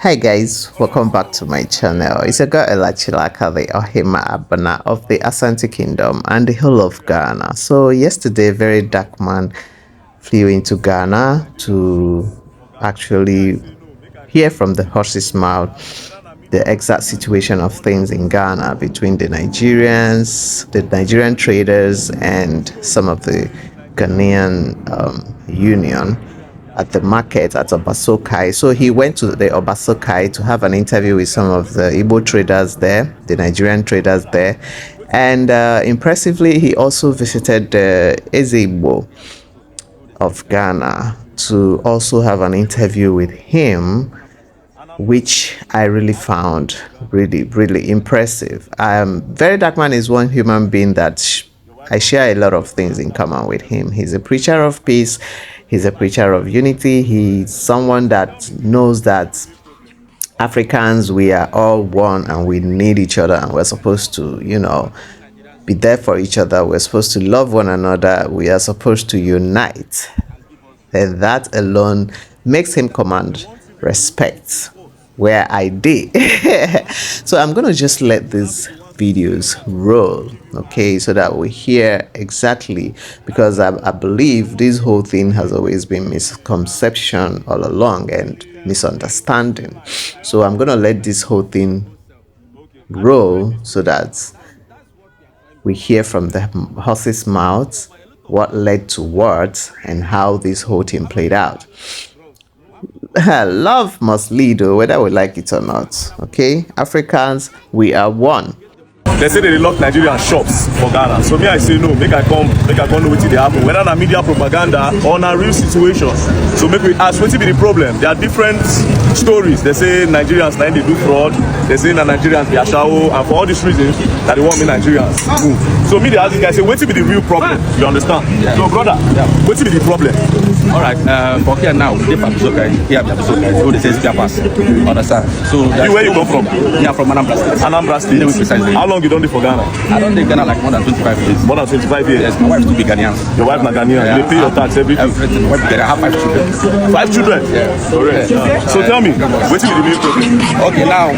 Hi guys, welcome back to my channel. It's a girl Elachilaka, the Ohima Abana of the Asante Kingdom and the whole of Ghana. So yesterday, a very dark man flew into Ghana to actually hear from the horse's mouth the exact situation of things in Ghana between the Nigerian traders and some of the Ghanaian union at the market at Obasokai. So he went to the Obasokai to have an interview with some of the Igbo traders there, the Nigerian traders there. And impressively, he also visited the Ezigbo of Ghana to also have an interview with him, which I really found really impressive. Very Dark Man is one human being that I share a lot of things in common with him. He's a preacher of peace. He's a preacher of unity. He's someone that knows that Africans, we are all one and we need each other and we're supposed to, be there for each other. We're supposed to love one another. We are supposed to unite. And that alone makes him command respect where I did. So I'm going to just let these videos roll, okay, so that we hear exactly, because I believe this whole thing has always been misconception all along and misunderstanding. So I'm going to let this whole thing roll so that we hear from the horse's mouth what led to what and how this whole thing played out. Love must lead, whether we like it or not. Okay, Africans, we are one. They say they lock Nigerian shops for Ghana. So me, I say no, make I come know what they happen. Whether na media propaganda or na real situation. So make we ask, what be the problem? There are different stories. They say Nigerians now they do fraud. They say na Nigerians be ashawo, and for all these reasons that they want me Nigerians move. So me, they ask this guy, say, what be the real problem? You understand? Yeah. So brother, what be the problem? All right, for here now, they have so they say Japas. Understand? So Where you come from? Yeah, from Anambra State. Anambra State. Precisely. How long you done it for Ghana? I don't think Ghana like more than 25 years. More than 25 years. Yes, my wife to be Ghanaian. Your wife na Ghanaian. Yeah, They pay your tax everything. Everything. I have 5 children. 5 children? Yeah. Correct. So tell me, what is the main problem? Okay, now,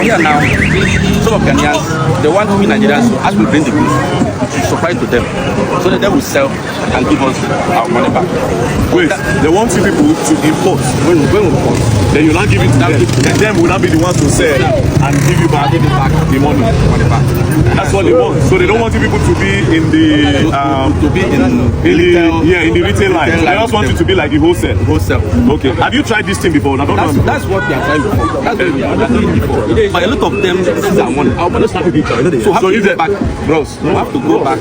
here now, some of Ghanaians, they want we Nigerians to, as we bring the goods, to supply to them, so that they will sell and give us our money back. Wait, they want you people to import. When we import, Then you not give it to them. And them will not be the ones to sell and give you back the money. back. That's what they want. So they don't want you people to be in the to be in the retail line. They just want you to be like the wholesale. Okay. Have you tried this thing before? I don't know. That's what they are trying before. That's what we are doing before. But a lot of them see our money. Our money start with each other. So if they back, bros, we have to go back.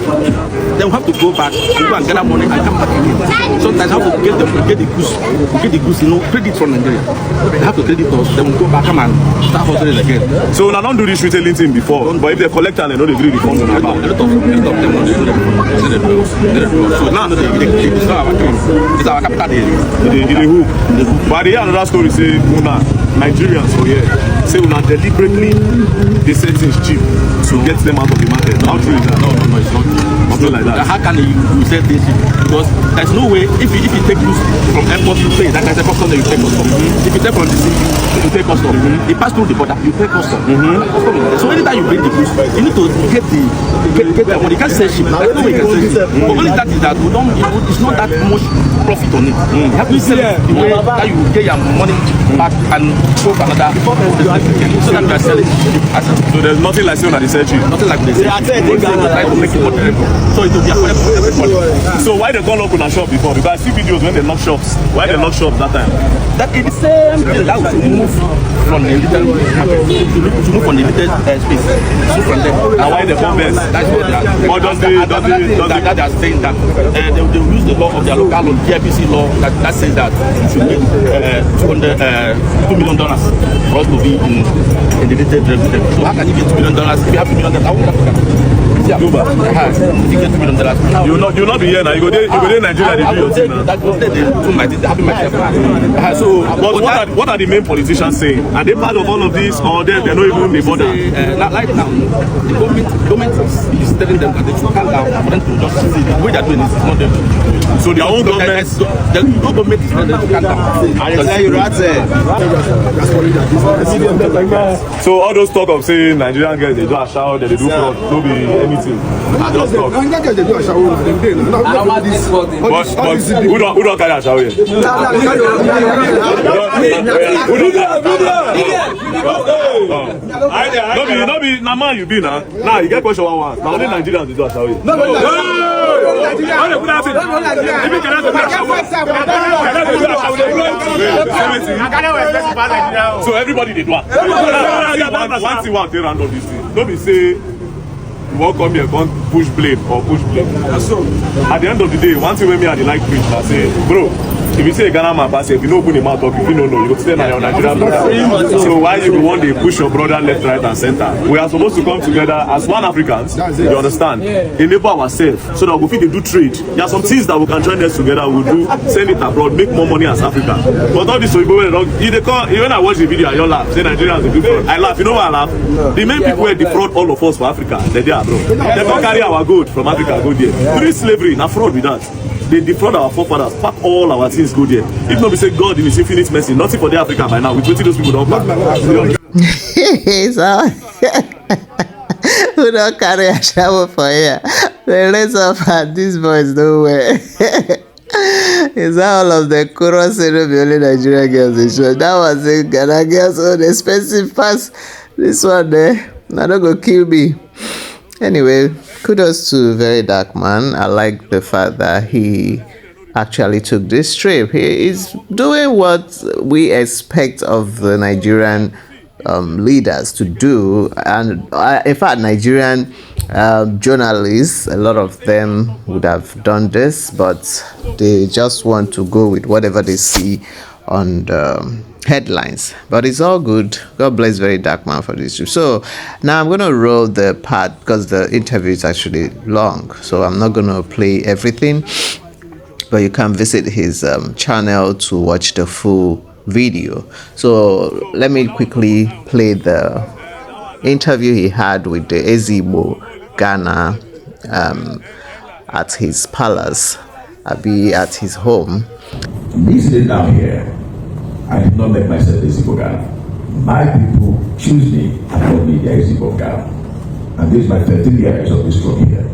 Then we have to go back and go and get our money and come back again. Sometimes we have to get the goods, credit from Nigeria. They have to credit us. Then we go back and start hustling again. So I don't do this retailing thing before. But if they collect and they know they agree the funds on our back. A lot of them don't do it. So now it's not our dream. It's our capital day. In the hook. But I hear another story say, Nigerians for here say una deliberately they set things cheap to get them out of the market. How true is that? No, it's not true. Something like that. How can you say this? Because there's no way if you take goods from airport you pay, that is the custom that you pay custom. If you take from the city, you pay custom. You pass through the border, you pay custom. So anytime you bring the goods, you need to get the money. You can't say cheap. There's no way you can say cheap. But only that is that it's not that much profit on it. You have to sell it the way that you get your money back and go for another so that you are selling it. So there's nothing like saying that they sell cheap. Nothing like this. They try to make it more terrible. So it will be affordable for everybody. So why they gone open a shop before? Because I see videos when they knock shops. Why they knock shops that time? That is the same thing that will move from the little market to move from the little space. So from there. And why they come best? That's what they are. Or does they are saying that they will use the law of their local law, GIPC law, that says that you should get $2 million for us to be in the little resident. So how can you get $2 million if you have $2 million? I won't have to Yeah. Cuba. You get freedom the last. You not be here now. You go there Nigeria. They do your thing now. That go there. They do my thing. They happy myself. So, but what are the main politicians saying? Are they part of all of this, or they're not even the border? Like now, the government is telling them that they should calm down for them to just see the way they're doing this is not them. So their own government. The government is telling them to calm down. So all those talk of saying Nigerian girls they do a shower, they do fraud, no be anything. Just talk. But who don't carry a shower here? No be na man you be now. Now you get question one. Now only Nigerians they do a shower here. So everybody did one. One thing one round of this thing. Don't be say you won't come here, can't push blame or push blame. So at the end of the day, one thing when me and the like preach, I say, bro, if you say a Ghana man pass, if you know open your mouth talk, if you don't know, you go stay on your Nigerian brother. So why you want to push your brother left, right, and center? We are supposed to come together as one Africans. You understand? Enable ourselves so that we fit do trade. There are some things that we can join us together. We'll do, send it abroad, make more money as Africa. But all this so you go when I watch the video, I laugh. Say Nigerians they do fraud. I laugh. You know why I laugh? The main people who defraud all of us for Africa, they're there, bro. They don't carry our gold from Africa, go there. During slavery, now fraud with that. They defraud our forefathers, pack all our things go there. If not, we say God in His infinite mercy, nothing for the Africa by now. We put those people don't pack. So, who don't carry a shower for here? The rest of these boys nowhere. Is that all of the chorus and the only Nigerian girls in show? That was it. Ghana girls on the expensive pass. This one there, now don't go kill me. Anyway, kudos to Very Dark Man. I like the fact that he actually took this trip. He is doing what we expect of the Nigerian leaders to do, and in fact Nigerian journalists, a lot of them would have done this, but they just want to go with whatever they see on the headlines. But it's all good. God bless Very Dark Man for this trip. So now I'm gonna roll the part because the interview is actually long, so I'm not gonna play everything, but you can visit his channel to watch the full video. So let me quickly play the interview he had with the Ezigbo Ghana at his palace, at his home. Me sitting down here, I did not make myself the Ezigbo Ghana. My people choose me and call me the Ezigbo Ghana. And this is my 13 years of this club here.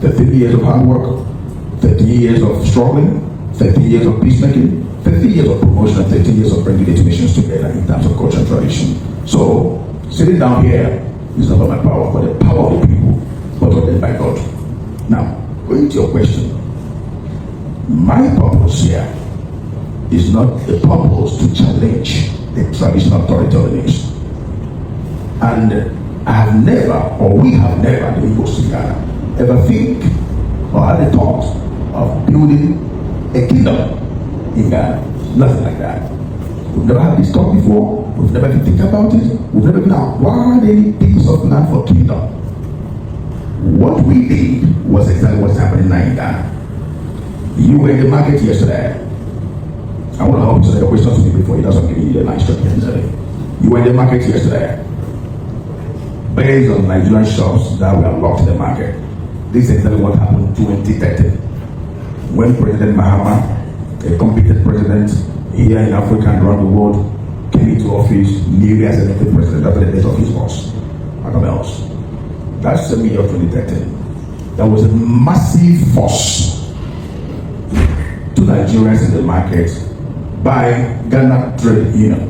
13 years of hard work, 13 years of struggling, 13 years of peacemaking, 13 years of promotion, and 13 years of bringing the two nations together in terms of culture and tradition. So, sitting down here is not about my power, but the power of the people, but ordained by God. Now, going to your question, my purpose here is not the purpose to challenge the traditional authority of the nation. And I have never, or we have never, the Igbos in Ghana, ever think or had the thought of building a kingdom in Ghana. Nothing like that. We've never had this talk before. We've never even think about it. We've never been acquired any piece of land for kingdom. What we did was exactly what's happening now in Ghana. You were in the market yesterday. I want to help you say the questions to me before he doesn't give you the nice questions. You were in the market yesterday. Based on Nigerian shops that were locked in the market. This is exactly what happened in 2013. When President Mahama, a competent president here in Africa and around the world, came into office, newly as elected president after the death of his boss, Madam Else. That's the year of 2013. There was a massive force to Nigerians in the market by Ghana Trade Union,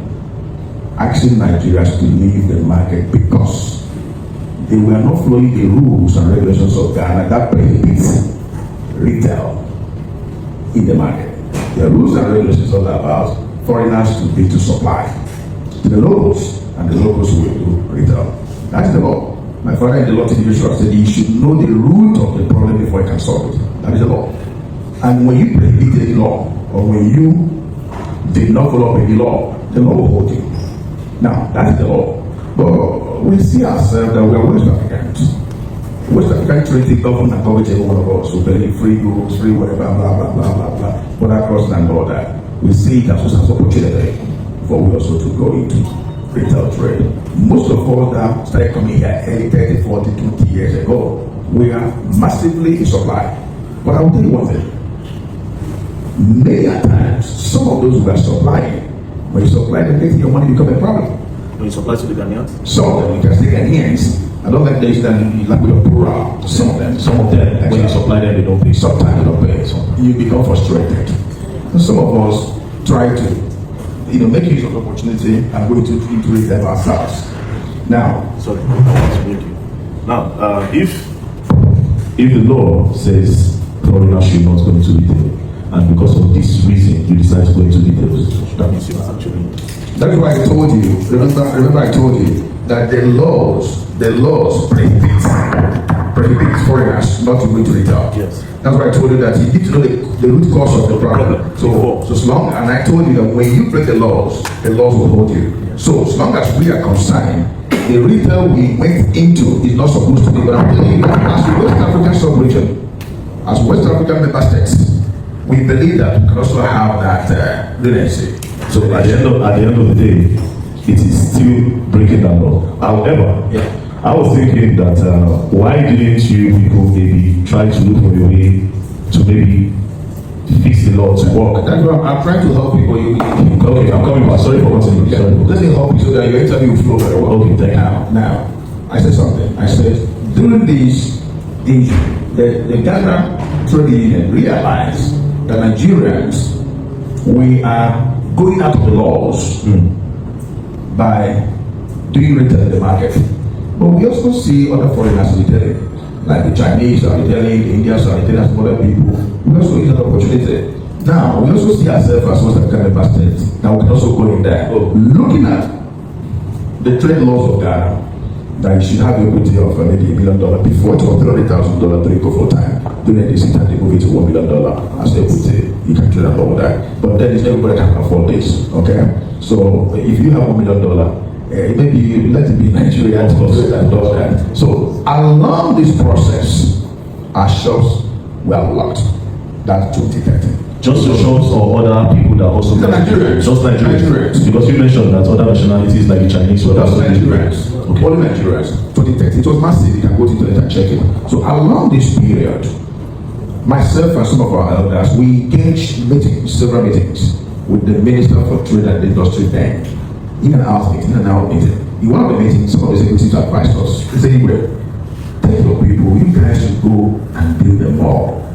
asking Nigerians to leave the market because they were not following the rules and regulations of Ghana that prohibits retail in the market. The rules and regulations are about foreigners to be to supply to the locals, and the locals will do retail. That's the law. My father in the law teaching said you should know the root of the problem before you can solve it. That is the law. And when you prohibit any law, or when you did not follow up any law, the law will hold you. Now, that's the law. But we see ourselves that we are West Africans. West African Treaty government and government every one of us who believe free goods, free whatever, blah, blah, blah, blah, blah, but across and all that. We see it as an opportunity for we also to go into retail trade. Most of us that started coming here early 30, 40, 20 years ago, we are massively in supply. But I will tell you one thing. Many a times, some of those who are supplying, when you supply them, your money become a problem. When you supply to the Ghanaians? Some of them, you can say Ghanaians. I don't like this that like with a plural. Some of them, when you supply them, they don't pay. Sometimes they don't pay. So you become frustrated. And some of us try to, make use of the opportunity and go into it them ourselves. Now, sorry, thank you. Now, if the law says foreigners should not go into retail, and because of this reason you decide to go into details, that means you are actually. That's why I told you. Remember I told you that the laws prohibit foreigners not to go into retail. Yes. That's why I told you that you need to know the root cause of the problem. So as long, and I told you that when you break the laws will hold you. Yes. So as long as we are concerned, the retail we went into is not supposed to be. But I'm telling you, as West African sub-region, as West African member states, we believe that we can also have that leniency. So at the end of the day, it is still breaking the law. However, I was thinking that why didn't you people maybe try to look for a way to maybe fix the law to work? That's why I'm trying to help people. Okay, I'm coming back. Sorry for continuing. Yeah. Let me help you so that your interview will flow very well. Okay, thank you. Now, I said something. I said during this issue, the Ghana Trade Union realized that Nigerians, we are going out of the laws by doing retail in the market. But we also see other foreigners retailing, like the Chinese are retailing, the Indians are retailing, some other people. We also use that opportunity. Now, we also see ourselves as West African member states. Now we can also go in there. Looking at the trade laws of Ghana, that you should have equity of maybe $1 million. Before it was $300,000 to go full time. During this time, they move it to $1 million as equity. You can trade along with that. But then it's everybody can afford this. Okay? So if you have $1 million, maybe you let it be Nigeria to do that. So along this process, our shops were locked. That's 2013. Just your shops or other people that also Nigerians. Just Nigerians. Because you mentioned that other nationalities like the Chinese were Just also Nigerians. Okay. Only Nigerians. 2013. It was massive. You can go to the internet and check it. So along this period, myself and some of our elders, we engaged meetings, several meetings with the Minister for Trade and Industry then. In and out meeting. In one of the meetings, some of the executives advised us. They said, anyway, tell your people, you guys should go and build a mall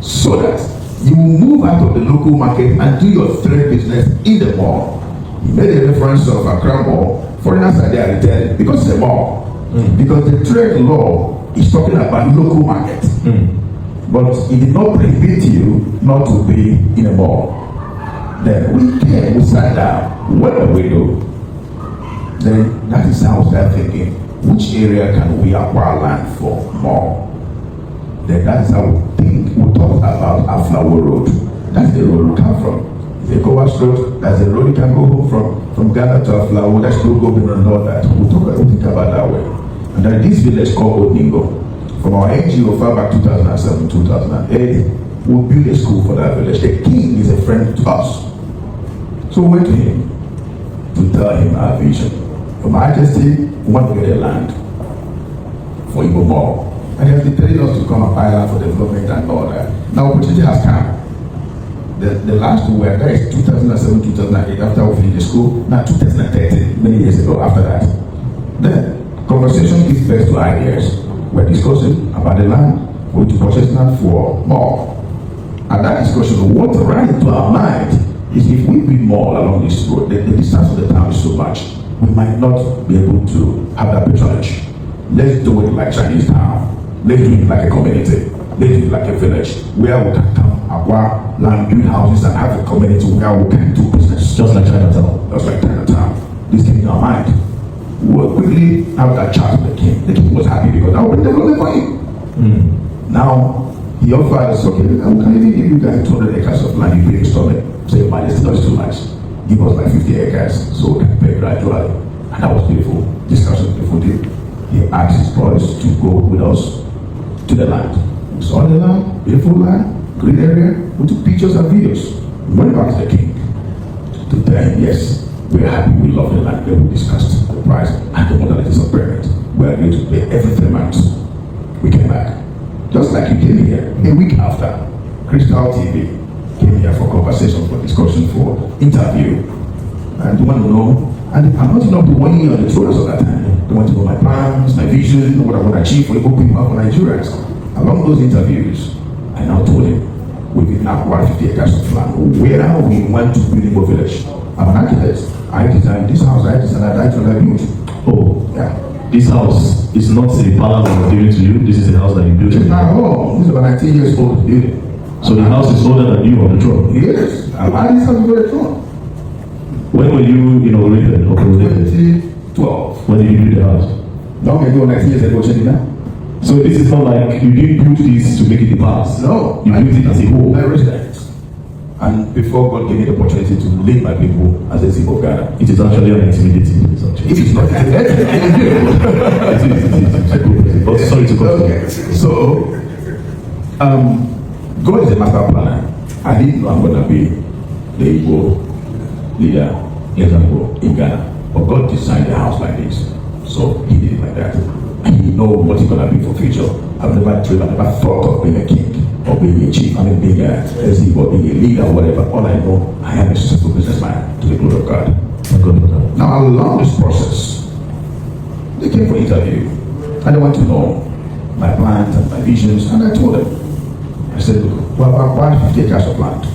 so that you move out of the local market and do your trade business in the mall. He made a reference of Accra Mall. Foreigners are there retailing because it's a mall. Because the trade law is talking about local market. But it did not prohibit you not to be in a mall. Then we sat down. What do we do? Then that is how we start thinking, which area can we acquire land for mall? Then that's how we think. We talk about Aflawo Road. That's the road we come from. The Ecowas Road, that's the road you can go home from Ghana to Aflawo. That's no government and all that. We think about that way. And then this village called Odingo. From our NGO far back 2007, 2008, we built a school for that village. The king is a friend to us. So we went to him to tell him our vision. Your Majesty, we want to get a land for Igbo Mall. And he has been telling us to come and buy land for development and all that. Now opportunity has come. The last we were there is 2007, 2008 after we finished the school. Now 2013, many years ago after that. Then conversation gives birth to ideas. We're discussing about the land, for to purchase land for mall. And that discussion, what ran into our mind is if we build mall along this road, the distance of the town is so much, we might not be able to have that patronage. Let's do it like Chinese town. Let's do it like a community. Let's do it like a village where we can come, acquire land, build houses, and have a community where we can do business. Just like Chinatown. Just like Chinatown. This came in our mind. We will quickly have that chat with the king. The king was happy because that would be development for him. Now, he offered us, okay, we can even give you guys 200 acres of land you install it. Say, your Majesty, that's too much. Give us like 50 acres so we can pay gradually. And that was beautiful. Discussion beautiful. He asked his boys to go with us to the land. We saw the land, beautiful land, green area. We took pictures and videos. We went back to the king to tell him, yes, we are happy, we love the land. Then we discussed the price and the modalities of payment. We are going to pay every 3 months. We came back. Just like you came here a week after, Crystal TV came here for conversation, for discussion, for interview. And they want to know, and I'm not enough the 1 year on the throne at that time. They want to know my plans, my vision, what I want to achieve for the people for Nigerians. Along those interviews, I now told him, we've now acquired 50 acres of land. Where we want to build a village. I'm an architect. I designed this house, I designed that, I built. Oh, Yeah. this house is not a palace that was given to you. This is a house that you built. It's my home. This is about 19 years old building. So the house is older than you on the throne. Yes, I'm at this house very strong. When were you inaugurated or coronated? 2012. When did you build the house? Long ago, 19 years ago, changing now. So this is not like you didn't build this to make it a palace. No, You built it as a whole. My residence. And before God gave me the opportunity to lead my people as a civil of Ghana. It is actually an intimidating place, actually. It is not But sorry to cut you. Okay, so God is a master planner. I didn't know I'm going to be the Igbo leader in Ghana. But God designed the house like this. So he did it like that. And he knows what it's going to be for future. I've never dreamed, I've never thought of being a king or being a chief, being a or being a leader or whatever. All I know, I am a successful businessman to the glory of God. Now, along this process, they came for interview and they want to know my plans and my visions. And I told them, I said, look, we have acquired 50 acres of land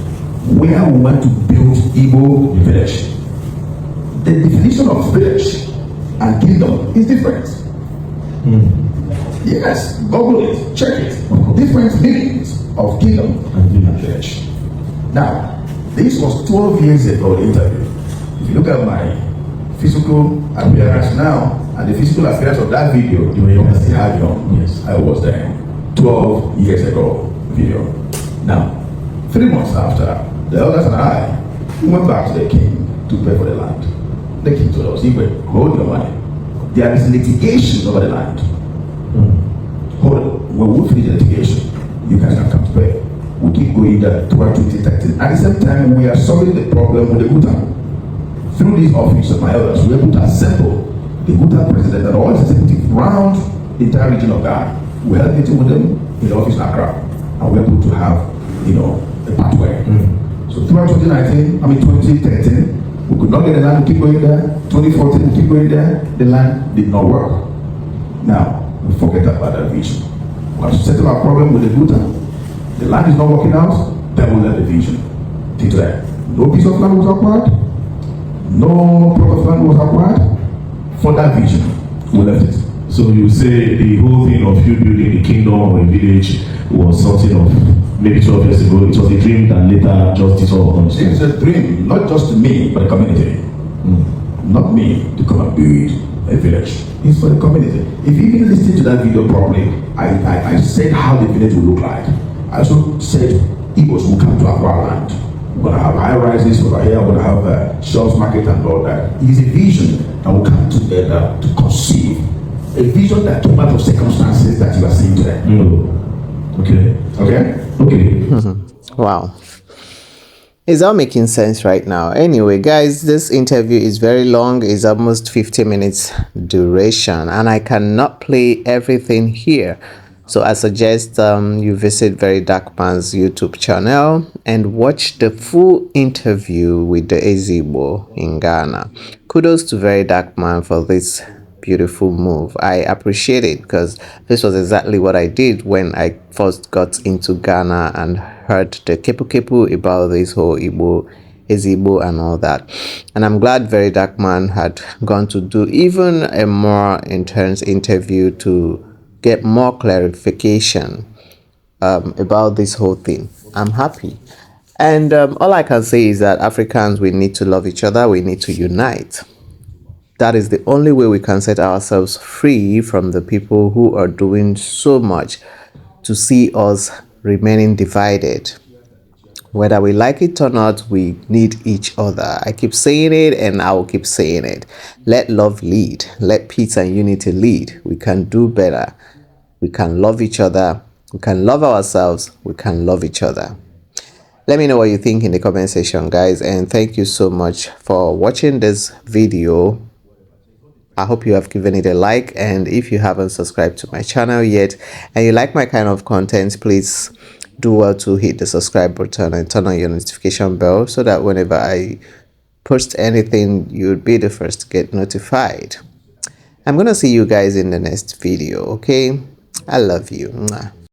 where we want to build Igbo village. The definition of village and kingdom is different. Yes, Google it, check it. Different meanings of kingdom and village. Now, this was 12 years ago, the interview. If you look at my physical appearance now and the physical appearance of that video, you will see how young I was there. 12 years ago video. Now, 3 months after, the elders and I went back to the king to pay for the land. The king told us, Igwe, hold your money. There is litigation over the land. Hold on. When we finish the litigation, you guys can come to pay. We keep going there toward 2013. At the same time, we are solving the problem with the Guta. Through this office of my elders, we are able to assemble the Guta president and all executives around the entire region of Ghana. We had a meeting with them in the office in Accra, and we are able to have, a pathway. So throughout 2013, we could not get the land to keep going there. 2014, we keep going there. The land did not work. Now, we forget about that vision. We have settled our problem with the Guta. The land is not working out, then we left the vision. Till that, no piece of land was acquired, no plot of land was acquired. For that vision, we left it. So you say the whole thing of you building a kingdom or a village was something of maybe 12 years ago. It was a dream that later just dissolved. It's a dream, not just to me, but the community. Not me to come and build a village. It's for the community. If you even listen to that video properly, I said how the village will look like. I also said Igbos will come to our land. We're going to have high rises over here, we're going to have a shops, market, and all that. It is a vision that will come together to conceive. A vision that came out of circumstances that you are seeing today. Okay? Wow. It's all making sense right now. Anyway, guys, this interview is very long. It's almost 50 minutes duration, and I cannot play everything here. So I suggest you visit Very Dark Man's YouTube channel and watch the full interview with the Ezigbo in Ghana. Kudos to Very Dark Man for this beautiful move. I appreciate it because this was exactly what I did when I first got into Ghana and heard the kepu about this whole Ezigbo and all that. And I'm glad Very Dark Man had gone to do even a more intense interview to get more clarification about this whole thing. I'm happy. And all I can say is that Africans, we need to love each other. We need to unite. That is the only way we can set ourselves free from the people who are doing so much to see us remaining divided. Whether we like it or not, we need each other. I keep saying it and I will keep saying it. Let love lead. Let peace and unity lead. We can do better. we can love each other, we can love ourselves, we can love each other. Let me know what you think in the comment section, guys, and thank you so much for watching this video. I hope you have given it a like, and if you haven't subscribed to my channel yet and you like my kind of content, please do well to hit the subscribe button and turn on your notification bell so that whenever I post anything, you'll be the first to get notified. I'm gonna see you guys in the next video. Okay, I love you. Mwah.